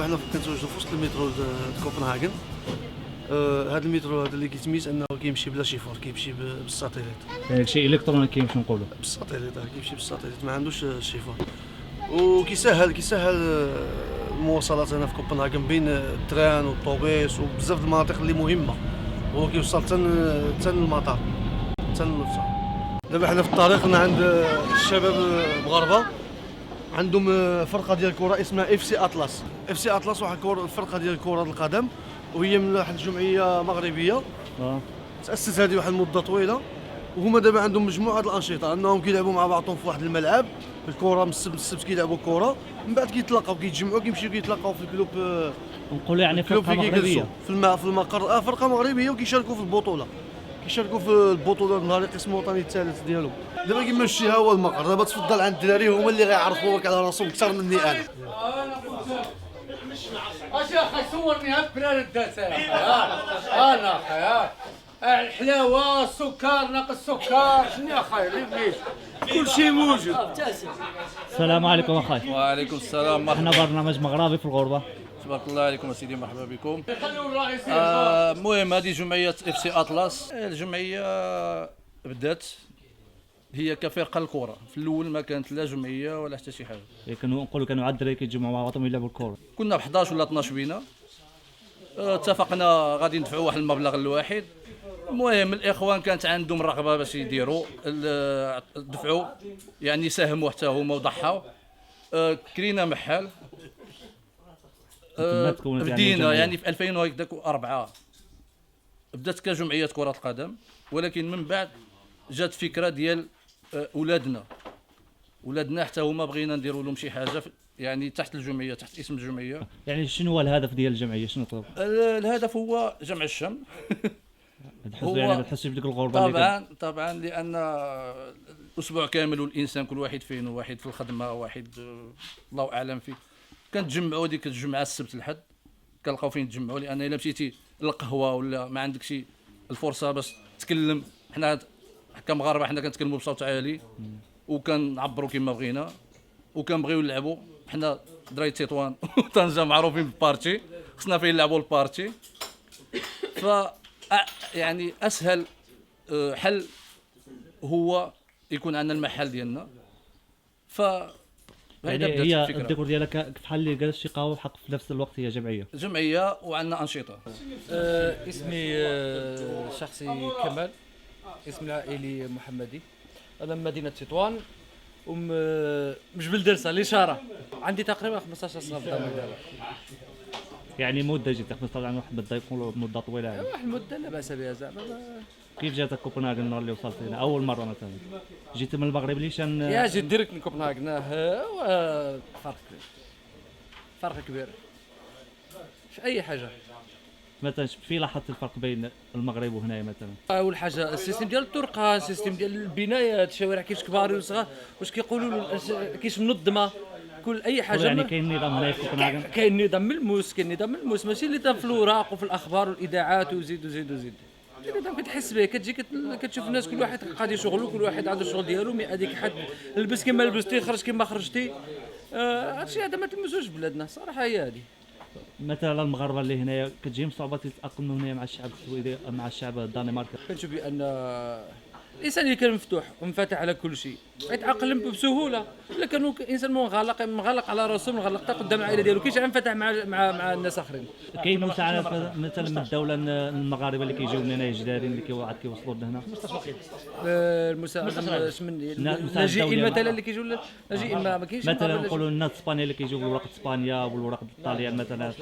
حنا كنتواجدوا في وسط المترو د كوبنهاغن. هذا المترو هذا اللي كيتميز انه كيمشي بلا شيفور، كيمشي بالساتيليت. يعني شيء الكتروني كيمشي نقولوا بالساتيليت، كيمشي بالساتيليت، ما عندوش شيفور. وكيسهل المواصلات هنا في كوبنهاغن بين التران والطوبيس وبزاف المناطق اللي مهمه، وهو كيوصل حتى المطار حتى للنفسه. دابا حنا في الطريق عند الشباب المغاربه عندهم فرقه ديال الكره اسمها FC أطلس. FC أطلس واحد الفرقه ديال كره القدم، وهي من واحد الجمعيه مغربيه تاسست هذه واحد المده طويله. وهما دابا عندهم مجموعه الانشطه، انهم كيلعبوا مع بعضهم في واحد الملعب الكره، من السبت كيلعبوا الكره، من بعد كيتلاقاو كيتجمعوا كيمشيو كيتلاقاو في الكلوب. نقولوا يعني فرقه مغربيه في المقر، فرقه مغربيه، وكيشاركوا في البطوله، كيشاركوا في البطوله نهار القسم الوطني الثالث ديالهم. دابا كيما الشيء ها هو المقر، دابا تفضل عند الدراري هما اللي غيعرفوك على راسهم اكثر مني انا. اش اخي صورني هالبرار الداس انا اخي الحلاوه السكر ناقص السكر شنو يا اخي اللي بغيت كل شيء موجود. السلام عليكم اخاي. وعليكم السلام. احنا برنامج مغربي في الغربه. تبارك الله عليكم سيدي، مرحبا بكم. المهم هذه جمعيه FC أطلس. الجمعيه بدات هي كفرقه الكره، في الاول ما كانت لا جمعيه ولا حتى شي حاجه. كانوا عاد الدراري كيتجمعوا مع بعضهم يلعبوا الكره. كنا ب 11 ولا 12 بينا، اتفقنا غادي ندفعوا واحد المبلغ الواحد. المهم الاخوان كانت عندهم رغبه باش يديروا دفعوا، يعني ساهموا حتى هما وضحاو. كرينا محل، بدينا يعني في 2004 بدات كجمعيه كره القدم، ولكن من بعد جات فكره ديال ولادنا حتى هما بغينا نديروا لهم شي حاجه يعني تحت الجمعيه، تحت اسم الجمعيه. يعني شنو هو الهدف ديال الجمعيه؟ شنو طلب؟ الهدف هو جمع الشمل. هو يعني بتحسوا بديك الغربه طبعا لان الاسبوع كامل والانسان كل واحد فين، واحد في الخدمه، واحد الله اعلم فيه. كنتجمعوا ديك الجمعه السبت الحد كنلقاو فين نتجمعوا، لان الا مشيتي للقهوه ولا ما عندكش الفرصه باش تتكلم. حنا كمغاربه حنا كنتكلموا بصوت عالي وكنعبروا كما بغينا وكنبغيو نلعبوا. حنا دراري تطوان وطنجه معروفين بالبارتي، خصنا فين نلعبوا البارتي. ف يعني اسهل حل هو يكون عندنا المحل ديالنا. ف يعني هي الديكور ديالك بحال اللي جالس شي قهوه بحق في نفس الوقت هي جمعيه وعندنا انشطه. اسمي شخصي كمال، اسمي العائلي محمدي. انا من مدينه تطوان مش بالدرسه الاشاره. عندي تقريبا 15 سنه في الدار. يعني مده جيت 15 عام، واحد بدا يقولوا مده طويله يعني. واحد المده لا باس بها زعما. كيف جاتك كوبنهاغن النهار اللي وصلت هنا اول مره مثلا؟ جيت من المغرب ليشان؟ يا جيت ديريكت من كوبنهاغن. فرق كبير في اي حاجه. مثلا في لاحظت الفرق بين المغرب وهنايا مثلا؟ اول حاجه السيستم ديال الطرقات، السيستم ديال البنايات، الشوارع كاينش كبار وصغار، واش كيقولوا كاينش منظمه، كل اي حاجه. يعني كاين نظام هنايا في كوبنهاغن؟ كاين نظام ملموس، ماشي اللي في الاوراق وفي الاخبار والاذاعات وزيد. نظام كتحس به، كتجي كتشوف الناس كل واحد قاعد يشغلو، كل واحد عنده الشغل ديالو. مي هذيك حد لبس كما لبستي، خرج كما خرجتي. هادشي هذا ما تلمسوش بلادنا صراحه. هي هذه مثلا المغاربه اللي هنايا كتجيهم صعوبه يتاقلموا هنايا مع الشعب السويدي، مع الشعب الدنماركي؟ كنشوف بان الانسان اللي كان مفتوح ومنفتح على كل شيء يتاقلم بسهوله. الا كانوا انسان مغلق على راسه، مغلق حتى قدام العائله ديالو، كاينش ينفتح مع الناس اخرين. كاين مساعدات مثلا من الدوله المغاربه اللي كيجيو من هنا جدارين اللي كيوصلوا لهنا؟ المساعده من اللاجئين مثلا اللي كيجيو اللاجئين ما كاينش. مثلا نقولوا الناس اسبانيا اللي كيجيو بالورق اسبانيا والورق الطاليان مثلا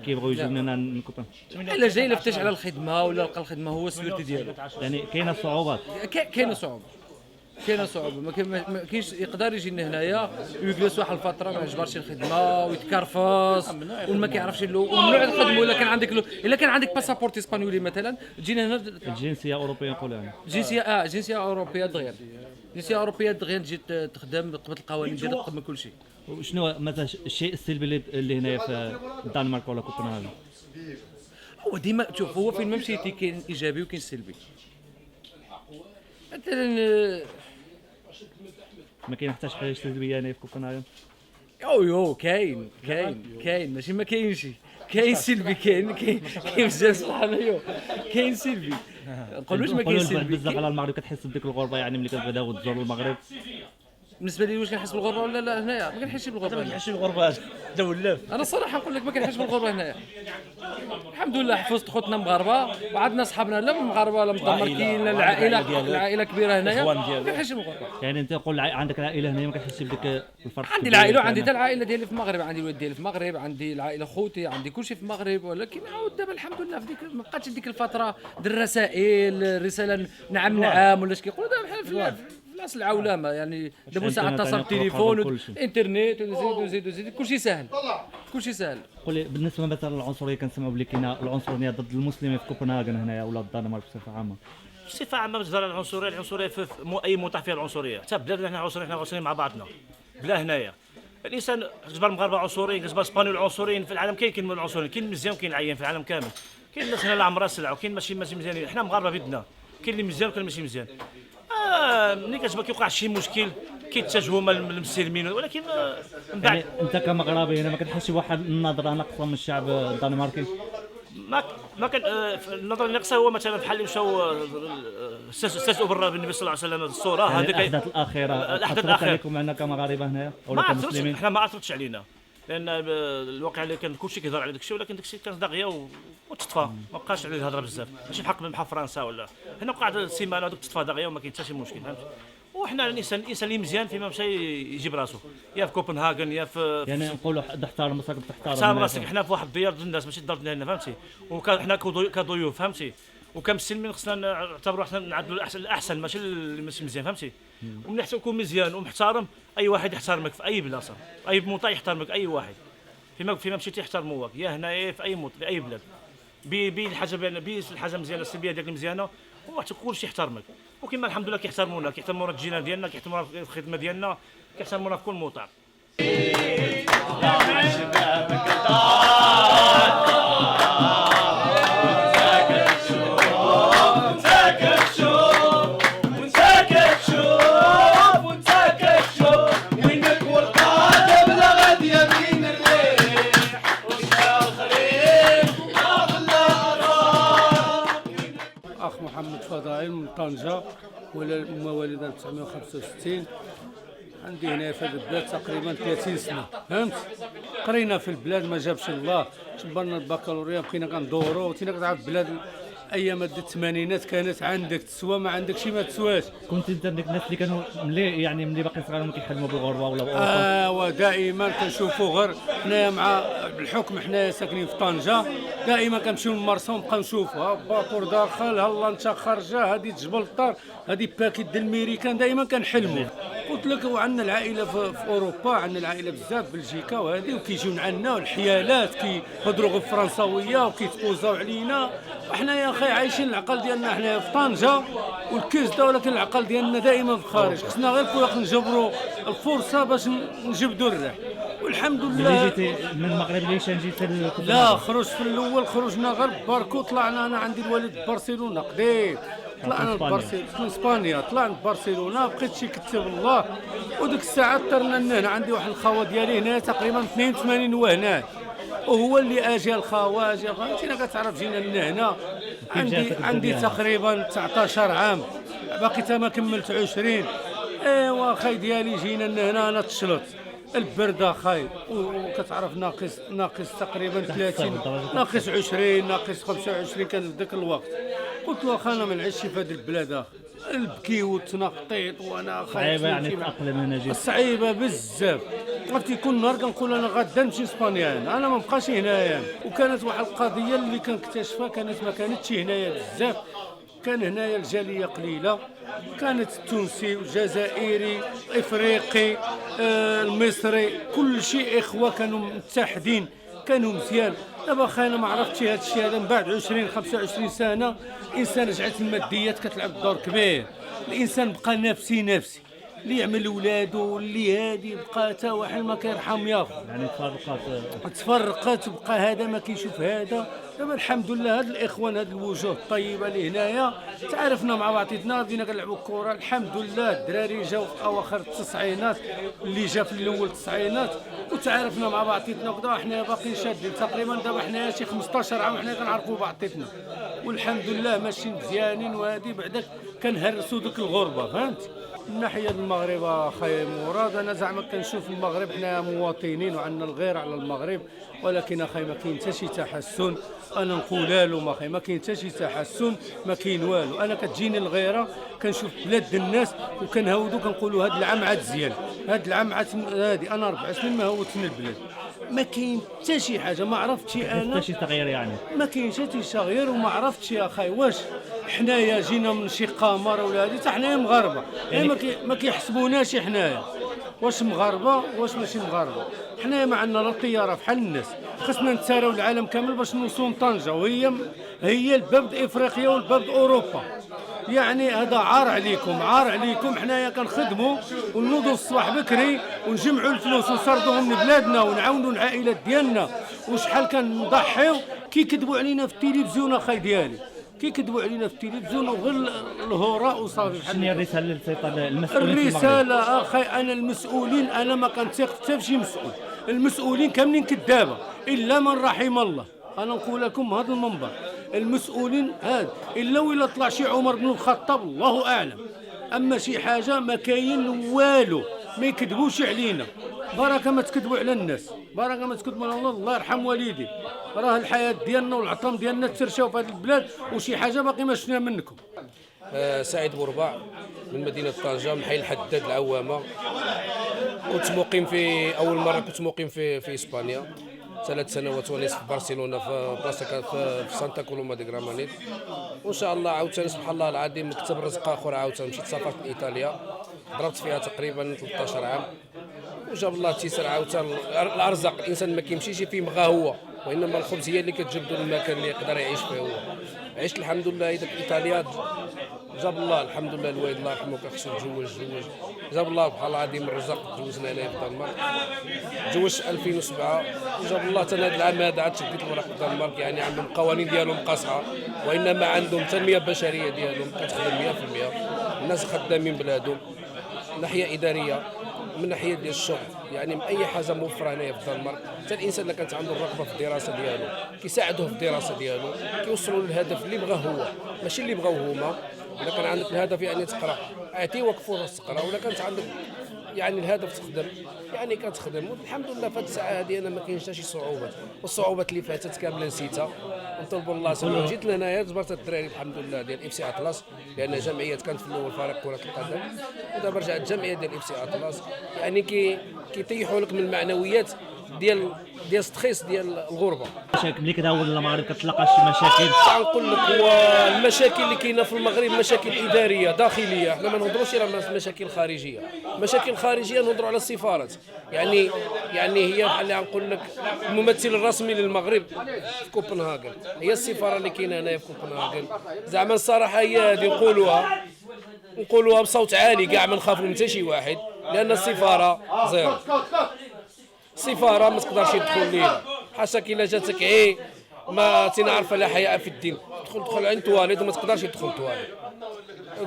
كيبغيو يجيو لنا نكوبن. الا جاي لفتش على الخدمه ولا لقى الخدمه هو السيرتي ديالو. يعني كاينه صعوبات؟ كاينه صعوبه ما كاينش يقدر يجي هنايا ويجلس واحد الفتره ما عجبارش الخدمه ويتكرفص وما كيعرفش وممنوع الخدمه. الا كان عندك باسابورت اسبانيولي مثلا تجينا هنا الجنسيه اوروبيه نقولوا يعني جنسيه اوروبيه دغيا. جنسيه اوروبيه دغيا تجي تخدم طبق القوانين ديالك قبل كل شيء. وشنو مثلا الشيء السلبي اللي هنايا في الدنمارك ولا كوبنهاغن؟ هو ديما شوف، هو فين ما مشيتي كاين ايجابي وكاين سلبي. مثلا ما كاين حتى شي حاجه سلبيه هنا في كوبنهاغن؟ يو كاين ماشي ما كاينش، كاين سلبي، كاين بزاف سبحان الله، كاين سلبي، نقولوش ما كاين سلبي. بزاف على المغرب كتحس بديك الغربه يعني ملي كتبداو تزوروا المغرب. بالنسبه لي واش كنحس بالغربه ولا لا هنايا؟ ما كنحسش بالغربه. ما كنحسش بالغربه هذا ولاف. انا الصراحه نقول لك ما كنحسش بالغربه هنايا. الحمد لله حفظت خوتنا مغاربه وعندنا صحابنا لا مغاربه لا مدمركين لا العائله كبيره هنايا، ما كنحسش بالغربه. يعني انت تقول عندك العائله هنا ما كتحسش بديك الفرق؟ عندي العائله وعندي حتى العائله ديالي في المغرب، عندي الوالد ديالي في المغرب، عندي العائله خوتي، عندي كلشي في المغرب، ولكن عاود دابا الحمد لله في ديك ما بقاتش ديك الفتره ديال الرسائل، رساله نعم ولا اش كيقولوا دابا بحال في العصر العولمه، يعني دابا ساعه اتصل بالتليفون والانترنت وزيد كلشي سهل. قول لي بالنسبه مثلا للعنصريه، كنسمعوا بلي كاينه العنصريه ضد المسلمين في كوبنهاغن هنايا ولا الدنمارك بصفه عامه. بصفه عامه بالنسبه العنصريه في اي منطقه فيها العنصريه، حتى بلادنا حنا عنصريين مع بعضنا بلا هنايا. الانسان جبر المغاربه عنصريين، جبر اسبانيول عنصريين في العالم، كاين العنصريين، كاين مزيان وكاين عيان في العالم كامل. كاين الناس هنا لا عمرها سلعه وكاين ماشي مزيانين، حنا مغاربه بيدنا، كاين اللي مزيان وكاين اللي ماشي مزيان. ملي كتبقى كيوقع شي مشكل كيتجهوا هما المسلمين، ولكن من بعد يعني انت كمغربي هنا ما كتحسش بواحد النظره ناقصه من الشعب الدنماركي؟ ما كان النظر الناقصه هو مثلا بحال اللي مشاو استهزئوا بالنبي صلى الله عليه وسلم الصوره هذيك يعني الاحداث الاخيره عليكم عندنا كمغاربه هنايا ولا كمسلمين؟ حنا ما اثرتش علينا، لان الواقع اللي كان كلشي كيهضر على داك الشيء، ولكن داك الشيء كان داغيه وتطفى، ما بقاش عليه الهضره بزاف، ماشي بحال فرنسا ولا هنا وقع السيمانه وداك تطفى داغيه وما كاين حتى شي مشكل، فهمت. وحنا الانسان اللي مزيان فيما مشى يجيب راسو، يا في كوبنهاغن يا في يعني نقولوا تحترم راسك حنا في واحد الديار ديال الناس ماشي الدار ديالنا، فهمتي. وحنا كضيوف، فهمتي، وكمسلمين خصنا نعتبروا حنا نعدلوا الاحسن ماشي اللي ماشي مزيان، فهمتي. ومن حتى تكون مزيان ومحترم، اي واحد يحترمك في اي بلاصه، اي منطقه يحترمك اي واحد، فيما مشيتي يحترموك، يا هنايا في اي في اي بلاد، الحاجه مزيانه، السلبيه ديالك مزيانه، وحتى كلشي يحترمك. وكما الحمد لله كيحترمونا الجيران ديالنا، كيحترمونا في الخدمه ديالنا، كيحترمونا في كل موطع. محمد فضائل من طنجة، مواليد 1965. عندي هنا في هذه البلاد تقريبا 30 سنة، فهمت. قرينا في البلاد ما جابش الله، جبرنا البكالوريا بقينا كندورو، وتينا كتعرف البلاد ايام الثمانينات كانت عندك تسوى، ما عندكش ما تسواش. كنت انت من ديك الناس اللي كانوا ملي باقي صغار ما كيحلموا بالغربه ولا باوروبا؟ ودائما كنشوفوا غير حنايا مع الحكم، حنايا ساكنين في طنجه، دائما كنمشيو للمرسى ونبقاو نشوفوا الباطور داخل، هلا انت خارجه، هذه جبلطار، هذه باكيت ديال الميريكان، دائما كنحلموا. قلت لك وعندنا العائله في اوروبا، عندنا العائله بزاف بلجيكا وهذه، وكيجيو عندنا والحيالات كيهضروا غير فرنساويه وكيتبوزاو علينا، وحنا يا اخي عايشين العقل ديالنا حنايا في طنجه والكزده، ولكن العقل ديالنا دائما في الخارج. خصنا غير كون نجبروا الفرصه باش نجبدوا الريح، والحمد لله. جيتي من المغرب ليش جيت؟ لا خرجت في الاول، خرجنا غير باركو، طلعنا انا عندي الوالد برشلونه قديم، طلعنا لبرشلونه في اسبانيا، طلعنا لبرشلونه، بقيت شي كتب الله، وديك الساعه طرنا لهنا. عندي واحد الخوا ديالي هنا تقريبا 82 وهنا، وهو اللي اجى الخوا اجى، فهمتينا كتعرف جينا لهنا. عندي تقريبا 19 عام، باقي تا ما كملت 20. ايوا خاي ديالي جينا لهنا، انا تشلط البرده خاي، وكتعرف ناقص تقريبا 30، ناقص 20، ناقص 25 كان في ذاك الوقت. قلت له اخي انا ما نعيش في هذه البلاد، البكي والتنقيط، وانا صعيبه يعني تاقلم هنا جيت؟ صعيبه بزاف، عرفتي كل نهار كنقول انا غدا نمشي اسبانيا، انا ما بقاش هنايا. وكانت واحد القضيه اللي كنكتشفها، ما كانتش هنايا بزاف، كان هنايا الجاليه قليله، كانت التونسي والجزائري الافريقي المصري، كل شيء اخوه، كانوا متحدين، كانوا مزيان. دابا اخي انا ما عرفتش هذا الشيء هذا، من بعد 20 25 سنه الانسان رجعت الماديات كتلعب دور كبير، الانسان بقى نفسي اللي يعمل ولادو اللي هادي بقى حتى واحد ما كيرحم ياخو. يعني تفرقات وبقى هذا ما كيشوف هذا. دابا الحمد لله هاد الاخوان هاد الوجوه الطيبه اللي هنايا تعرفنا مع بعضياتنا بدينا كنلعبوا الكره الحمد لله. الدراري جاو في اواخر التسعينات اللي جا في الاول التسعينات وتعرفنا مع بعضياتنا وكذا. حنا باقيين شادين تقريبا دابا حنايا شي 15 عام حنا كنعرفوا بعضياتنا والحمد لله ماشيين مزيانين. وهادي بعدك كنهرسوا دوك الغربه فهمت. من ناحيه المغرب اخي مراد انا زعما كنشوف المغرب حنا مواطنين وعندنا الغير على المغرب ولكن اخي ما كاين حتى شي تحسن. انا نقولها لهم اخي ما كاين حتى شي تحسن ما كاين والو. انا كتجيني الغيره كنشوف بلاد الناس وكنهودو كنقولوا هذا العام عاد زيان هذا العام عاد هادي. انا 4 سنين ما هودت من البلاد ما كاين حتى شي حاجه ما عرفتش انا حتى شي تغيير يعني ما كاينش حتى شي تغيير وما عرفتش يا اخي واش حنايا جينا من شي قمر ولا هادي حتى حنايا مغاربه يعني ما كيحسبوناش حنايا واش مغاربه واش ماشي مغاربه. حنايا ما عندنا لا طياره بحال الناس خصنا نتساراو العالم كامل باش نوصلوا لطنجه وهي الباب د افريقيا والباب د اوروبا. يعني هذا عار عليكم عار عليكم. حنايا كنخدموا ونوضوا الصباح بكري ونجمعوا الفلوس ونصرفوهم لبلادنا ونعاونوا العائلات ديالنا وشحال كنضحيو. كيكذبوا علينا في التلفزيون اخي ديالي كيكذبوا علينا في التلفزيون وغير الهراء وصافي. شنو هي الرساله للسيطره المسؤولين في المغرب؟ الرساله اخي انا المسؤولين انا ما كنثق حتى فشي مسؤول. المسؤولين كاملين كذابه الا من رحم الله. انا نقول لكم هذا المنبر المسؤولين هاد الا ولا طلع شي عمر بن الخطاب الله اعلم. اما شي حاجه ما كاين والو ما يكذبوش علينا. بركه ما تكذبوا على الناس بركه ما تكذبوا على الله يرحم والدي. راه الحياه ديالنا والعظام ديالنا ترشاو في هذه البلاد وشي حاجه باقي ما شفنا منكم. سعيد بورباع من مدينه طنجه من حي الحداد العوامه. كنت مقيم في اول مره كنت مقيم في اسبانيا 3 سنوات ونصف في برشلونه في بلاصه في سانتا كولوما دي غرامانيت. وان شاء الله عاوتاني سبحان الله العظيم مكتب رزق اخر عاوتاني مشيت سافرت لايطاليا ضربت فيها تقريبا 13 عام وجاب الله التيسير عاوتاني الارزاق. الانسان ما كيمشيش فيه بغا هو وانما الخبز هي اللي كتجبدو المكان اللي يقدر يعيش فيه هو. عشت الحمد لله ديك ايطاليا جاب الله الحمد لله الوالد الله يرحمه كان خصو يتزوج جاب الله سبحان الله العظيم الرزق تزوجنا هنايا في الدنمارك. تزوجت 2007 وجاب الله حتى هذا العام هذا عاد شديت الورق في الدنمارك. يعني عندهم القوانين ديالهم قاصحه وانما عندهم تنميه بشريه ديالهم كتخدم 100%. الناس خدامين بلادهم ناحيه اداريه من ناحيه ديال الشغل يعني من اي حاجه موفره هنايا في الدنمارك. حتى الانسان اللي كانت عنده الرغبه في الدراسه ديالو كيساعدوه في الدراسه ديالو كيوصلوا للهدف اللي بغاه هو ماشي اللي بغاو هما. الا كان عندك الهدف يعني تقرا اعطيوك فرص تقرا ولا كانت عندك يعني الهدف تخدم يعني كتخدم. والحمد لله في هذه الساعه هذه انا ما كاينش حتى شي صعوبات والصعوبات اللي فاتت كامله نسيتها ونطلبوا الله سبحانه. جيت لهنايا جبرت الدراري الحمد لله ديال اف سي اطلس لان جمعيه كانت في الاول فريق كره القدم ودابا رجعت جمعيه ديال اف سي اطلس. يعني كيطيحوا لك من المعنويات ديال ستريس ديال الغربه. مشاكل ملي كتهاول المغرب كتلقى شي مشاكل؟ نقول لك هو المشاكل اللي كاينه في المغرب مشاكل اداريه داخليه. احنا ما نهضروش على مشاكل خارجيه. مشاكل خارجيه نهضروا على السفارات. يعني هي بحال اللي غنقول لك الممثل الرسمي للمغرب في كوبنهاغن هي السفاره اللي كاينه هنايا في كوبنهاغن. زعما الصراحه هي هذه نقولوها بصوت عالي كاع ما نخافوا من حتى شي واحد لان السفاره زيرو. السفاره ما تقدرش تدخل ليها حاشاك الا جاتك ما تنعرف لا حياء في الدين تدخل عند تواليت وما تقدرش تدخل تواليت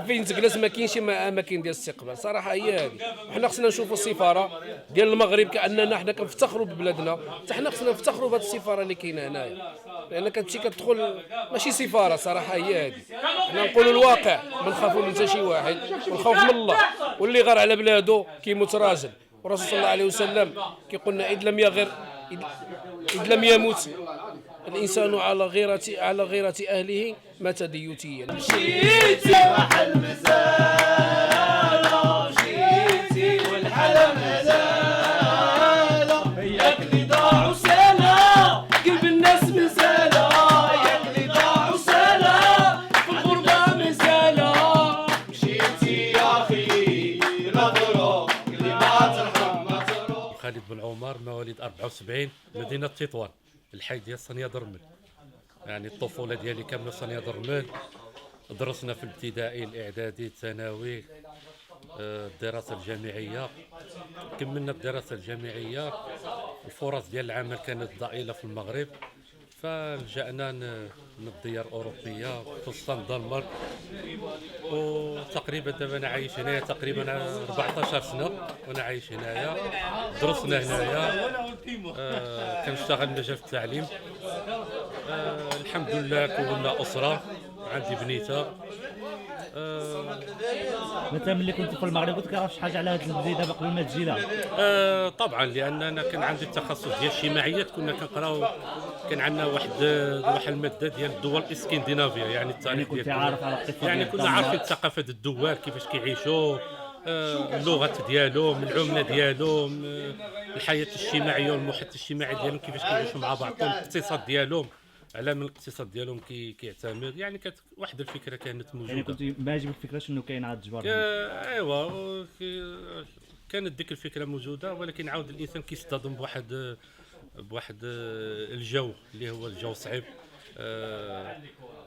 فين تجلس ما كاينش اماكن ديال الاستقبال. صراحه هي هذه. وحنا خصنا نشوفوا السفاره ديال المغرب كاننا حنا كنفتخروا ببلادنا حتى حنا خصنا نفتخروا بهذه السفاره اللي كاينه هنايا لان كتمشي كتدخل ماشي سفاره. صراحه هي هذه. حنا نقولوا الواقع ما نخافوا من حتى شي واحد ونخاف من الله واللي غار على بلاده كيموت راجل. والرسول صلى الله عليه وسلم كيقولنا إذ لم يموت الإنسان على غيرة أهله مات ديوتيا. مشيتي وحل مزالة مشيتي والحلا مزالة ياك اللي ضاعوا سنة قلب الناس مزالة ياك اللي ضاعوا سنة في الغربة مزالة. مشيتي يا أخي نظرة اللي ما ترحم ما تروح. خالد بن عمر مواليد 74 مدينة تطوان الحي ديال صنيا درمل. يعني الطفولة ديالي كاملة صنيا درمل. درسنا في الابتدائي الاعدادي الثانوي الدراسة الجامعية، كملنا الدراسة الجامعية. الفرص ديال العمل كانت ضئيلة في المغرب، فلجأنا للديار الأوروبية خصوصا الدنمارك. وتقريبا دابا أنا عايش هنايا تقريبا 14 سنة وأنا عايش هنايا. درسنا هنايا، كنشتغل مجال التعليم. الحمد لله كونا أسرة، عندي بنيتة. مثلا ملي كنت في المغرب كنت كتعرف شي حاجه على هذه البلده قبل ما تجي لها؟ طبعا، لان انا كان عندي التخصص ديال الاجتماعيات. كنا كنقراو، كان عندنا واحد الماده ديال الدول الاسكندنافيه، يعني التاريخ كنت ديال عارف على القصه يعني ديال كنا عارفين ثقافه الدول كيفاش كيعيشوا، اللغه ديالهم، العمله ديالهم، الحياه الاجتماعيه والمحيط الاجتماعي ديالهم كيفاش كيعيشوا مع بعضهم، الاقتصاد ديالهم على من الاقتصاد ديالهم كيعتمد. يعني كانت واحد الفكره كانت موجوده. يعني كنت ما عجبك الفكره انه كاين عاد الجبر؟ ايوا، كانت ديك الفكره موجوده، ولكن عاود الانسان كيصطدم بواحد الجو اللي هو الجو صعيب.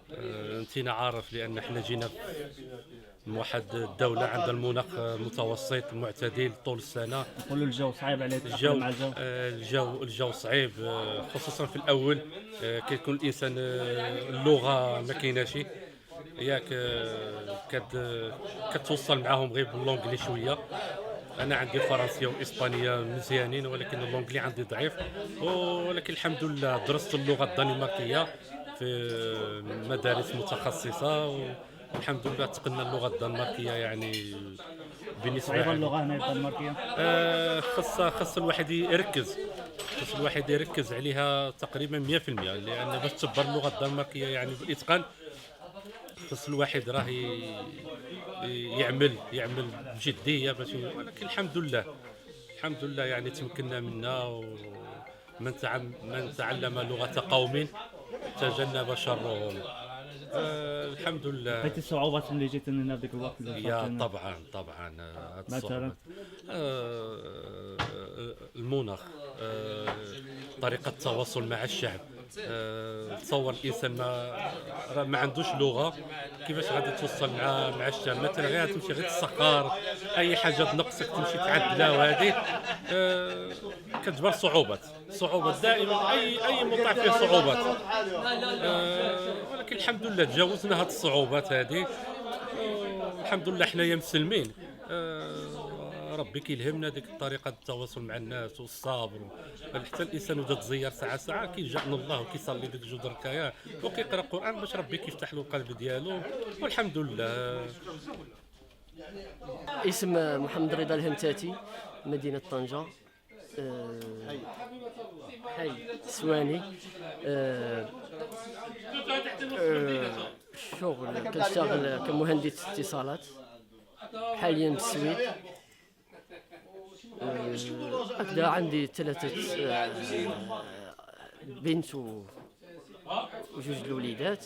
انتينا عارف، لان احنا جينا من واحد الدوله عندها المناخ متوسط معتدل طول السنه. نقولوا الجو صعيب عليه الجو مع الجو صعيب، خصوصا في الاول. كيكون الانسان اللغه ما كايناش، ياك كتوصل معاهم غير باللونجلي شويه. انا عندي فرنسيه واسبانيه مزيانين، ولكن اللونجلي عندي ضعيف. ولكن الحمد لله درست اللغه الدنماركيه في مدارس متخصصه، والحمد لله تقنا اللغه الدنماركيه. يعني بالنسبه صعيبه اللغه هنا الدنماركيه؟ خاص الواحد يركز عليها تقريبا 100%، لان باش تبر اللغه الدنماركيه يعني بالاتقان خاص الواحد راه يعمل بجديه باش. ولكن الحمد لله يعني تمكنا منها. ومن تعلم لغه قوم تجنب شرهم. الحمد لله. لقيتي الصعوبات ملي جيت هنا في ذاك الوقت؟ يا طبعا مثلا المناخ، طريقه التواصل مع الشعب. تصور الانسان ما عندوش لغه، كيفاش غادي توصل مع الشعب؟ مثلا غير تمشي غير تسخر اي حاجه تنقصك تمشي تعدلها، وهذه كتجبر صعوبات دائما. اي موضوع فيه صعوبات، ولكن الحمد لله تجاوزنا هذه الصعوبات هذه. الحمد لله حنايا مسلمين. ربي كيلهمنا ديك طريقه التواصل مع الناس والصبر. حتى الانسان ودا تزير ساعه كيلجا الله وكيصلي ديك جوج ركعات وكيقرا القران باش ربي كيفتح له القلب ديالو، والحمد لله. اسم محمد رضا الهمتاتي، مدينه طنجه، حي سواني. الشغل كنشتغل كمهندس اتصالات حاليا بالسويد. هكذا عندي 3 بنت وجوج الوليدات.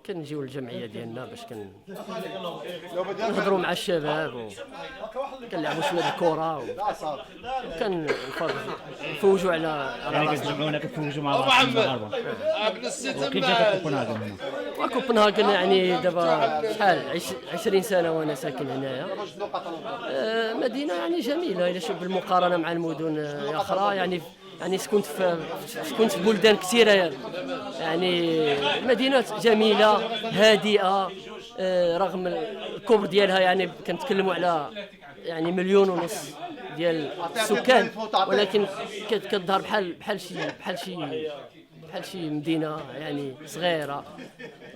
كنجيو للجمعيه ديالنا باش كنهضروا مع الشباب وكنلعبوا شويه الكره وكنفوجوا على راسنا. كتفوجوا مع بعض المغاربه. كيف جاك كوبنهاغن هنا؟ كوبنهاغن يعني دابا شحال 20 سنه وانا ساكن هنايا. مدينه يعني جميله الا شوف بالمقارنه مع المدن الاخرى. يعني سكنت في بلدان كثيره، يعني مدينه جميله هادئه رغم الكبر ديالها. يعني كنتكلموا على يعني 1.5 مليون ديال السكان، ولكن كتظهر بحال شي مدينه يعني صغيره،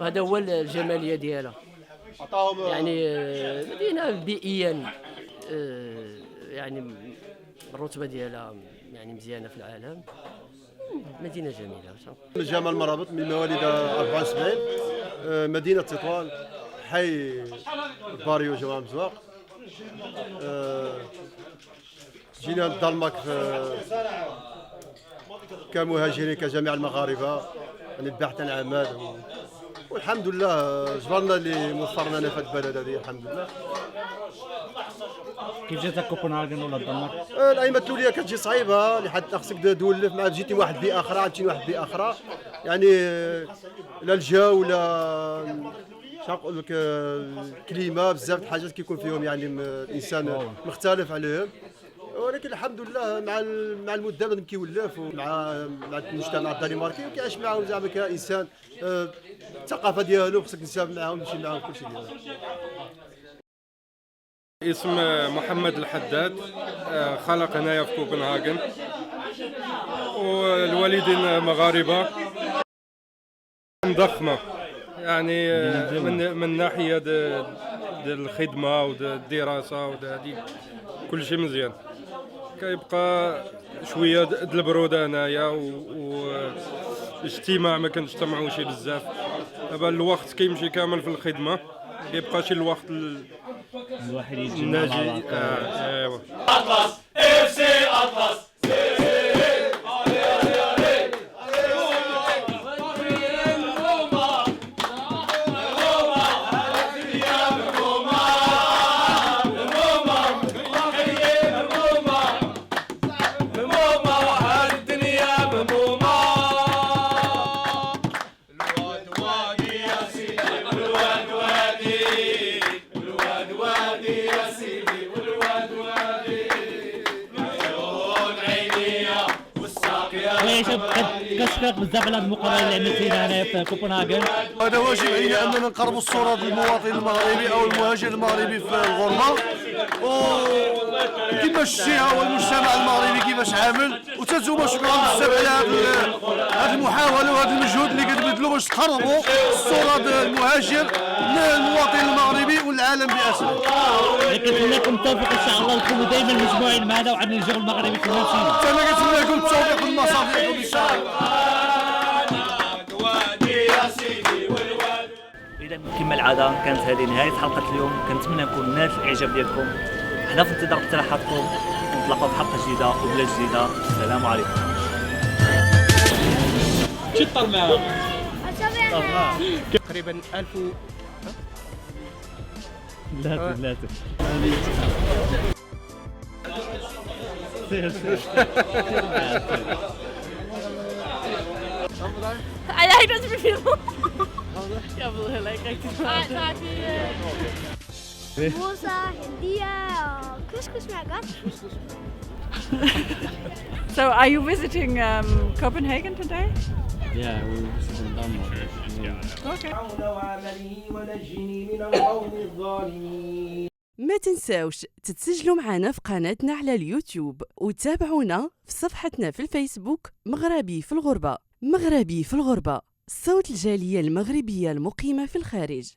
وهذا هو الجماليه ديالها. يعني مدينه بيئيا يعني الرتبه ديالها يعني مزيانه في العالم. مدينه جميله. جمال مرابط، من مواليد 74، مدينه تطوان، حي باريو جمال مزواق. جينا للدنمارك كمهاجرين كجميع المغاربه، يعني البحث عن عمل، والحمد لله جبرنا اللي موفرنا لنا في هذه البلد هذه الحمد لله. كيف جاتك كوبنهاغن ولا الدنمارك؟ الايامات الاوليه كتجي صعيبه، لحد خصك تولف مع جيتي واحد بيئه اخرى، عاد واحد بيئه اخرى. يعني لا الجو لا نقول لك الكليمه بزاف د الحاجات كيكون فيهم يعني الانسان مختلف عليهم، ولكن الحمد لله مع المده بدنا كيولف ومع المجتمع الدنماركي وكيعيش معاهم زعما كانسان الثقافه ديالو خصك تنساب معاهم تمشي معاهم كلشي ديالو. اسم محمد الحداد، خلق هنايا في كوبنهاغن، والوالدين مغاربه ضخمه يعني من ناحيه ديال الخدمه والدراسه وهذه كل شيء مزيان. كيبقى شويه د البروده هنايا واجتماع ما كنجتمعوش بزاف. دابا الوقت كيمشي كامل في الخدمه، كيبقى شي الوقت الواحد يجي الناجي. ايوا اطلس اف سي اطلس كتشفق بزاف على المقابله اللي عملتيها هنا في كوبنهاغن. هذا واجب علينا اننا نقربوا الصوره ديال المواطن المغربي او المهاجر المغربي في الغربه، وكيفاش شتيها هو المجتمع المغربي كيفاش عامل. وتنتوما شكرا بزاف على هذه المحاوله وهذا المجهود اللي كتبذلوا باش تقربوا الصوره ديال المهاجر للمواطن المغربي والعالم باسره. كنتمنىكم التوفيق ان شاء الله، تكونوا دائما مجموعين معنا وعن الجو المغربي كما مشينا. انا كنتمنى لكم التوفيق والمصافي ان شاء الله. اذا كما العاده كانت هذه نهايه حلقه اليوم، كنتمنى نكون نالت الاعجاب ديالكم. حنا في انتظار اقتراحاتكم، ونتلاقاو في حلقه جديده وبلاد جديده. السلام عليكم. شي طر معاهم تقريبا 1000 لا Jeg kan ikke blive filmet. Jeg ved heller ikke rigtig meget. Nej, det er Musa, Hindia og couscous smager godt. So are you visiting Copenhagen today? Yeah, we're visiting Denmark. Okay. ما تنساوش تتسجلوا معنا في قناتنا على اليوتيوب، وتابعونا في صفحتنا في الفيسبوك مغربي في الغربة. مغربي في الغربة، صوت الجالية المغربية المقيمة في الخارج.